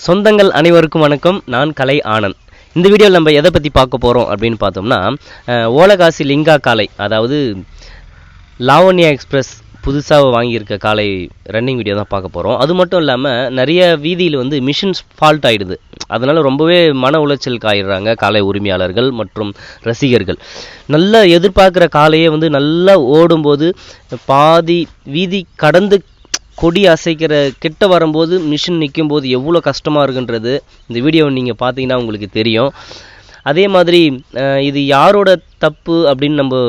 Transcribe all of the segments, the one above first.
சொந்தங்கள் அனைவருக்கும் வணக்கம். நான் கலை ஆனந்த். இந்த வீடியோவில் நம்ம எதை பற்றி பார்க்க போகிறோம் அப்படின்னு பார்த்தோம்னா, ஓலகாசி லிங்கா காளை, அதாவது லாவண்யா எக்ஸ்பிரஸ் புதுசாக வாங்கியிருக்க காளை ரன்னிங் வீடியோ தான் பார்க்க போகிறோம். அது மட்டும் இல்லாமல் நிறைய வீதியில் வந்து மிஷின்ஸ் ஃபால்ட் ஆகிடுது. அதனால் ரொம்பவே மன உளைச்சலுக்கு ஆகிடுறாங்க காளை உரிமையாளர்கள் மற்றும் ரசிகர்கள். நல்லா எதிர்பார்க்குற காளையே வந்து நல்லா ஓடும்போது பாதி வீதி கடந்து கொடி அசைக்கிற கிட்ட வரும்போது மிஷின் நிற்கும்போது எவ்வளோ கஷ்டமாக இருக்குன்றது இந்த வீடியோவை நீங்கள் பார்த்தீங்கன்னா உங்களுக்கு தெரியும். அதே மாதிரி இது யாரோட தப்பு அப்படின்னு நம்ம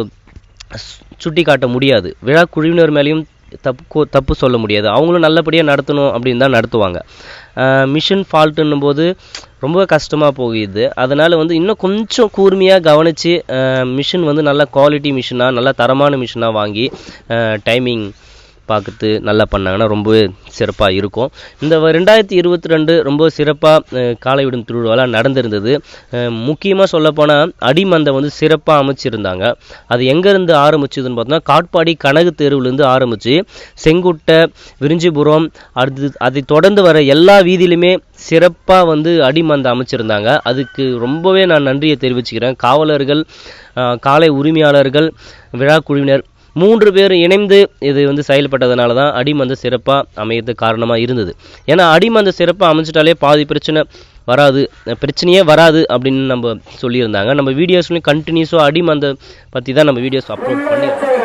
சுட்டி காட்ட முடியாது. விழா குழுவினர் மேலேயும் தப்பு சொல்ல முடியாது. அவங்களும் நல்லபடியாக நடத்தணும் அப்படின்னு தான் நடத்துவாங்க. மிஷின் ஃபால்ட்டுன்னும் போது ரொம்ப கஷ்டமாக போகுது. அதனால் வந்து இன்னும் கொஞ்சம் கூர்மையாக கவனித்து மிஷின் வந்து நல்ல குவாலிட்டி மிஷினாக, நல்ல தரமான மிஷினாக வாங்கி டைமிங் பார்க்குறது நல்லா பண்ணாங்கன்னா ரொம்பவே சிறப்பாக இருக்கும். இந்த 2022 ரொம்ப சிறப்பாக காளை விடும் திருவிழாலாம் நடந்திருந்தது. முக்கியமாக சொல்லப்போனால் அடிமந்தை வந்து சிறப்பாக அமைச்சிருந்தாங்க. அது எங்கேருந்து ஆரம்பிச்சதுன்னு பார்த்தோம்னா, காட்பாடி கனகு தெருவிலேருந்து ஆரம்பித்து செங்குட்டை, விரிஞ்சிபுரம், அதை தொடர்ந்து வர எல்லா வீதியிலுமே சிறப்பாக வந்து அடிமந்தை அமைச்சிருந்தாங்க. அதுக்கு ரொம்பவே நான் நன்றியை தெரிவிச்சுக்கிறேன். காவலர்கள், காளை உரிமையாளர்கள், விழா குழுவினர் 3 பேர் இணைந்து இது வந்து செயல்பட்டதுனால தான் அடிமந்தை சிறப்பாக அமையறதுக்கு காரணமாக இருந்தது. ஏன்னா அடிமந்தை சிறப்பாக அமைச்சிட்டாலே பாதி பிரச்சனையே வராது அப்படின்னு நம்ம சொல்லியிருந்தாங்க. நம்ம வீடியோஸ்லையும் கண்டினியூஸாக அடிமந்தை பற்றி தான் நம்ம வீடியோஸ் அப்லோட் பண்ணியிருக்கோம்.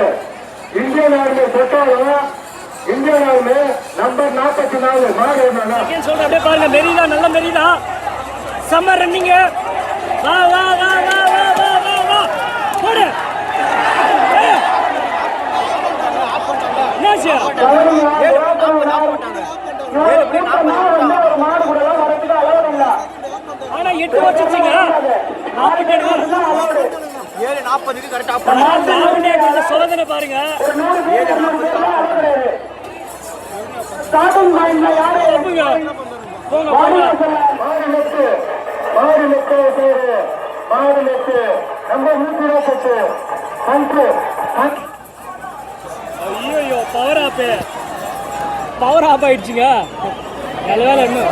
ஆனா 8 வச்சுங்க 7:40 கரெக்டா சோதனை பாருங்க. ஐயோ பவர் ஆப் ஆயிடுச்சுங்க. நல்ல வேலை இன்னும்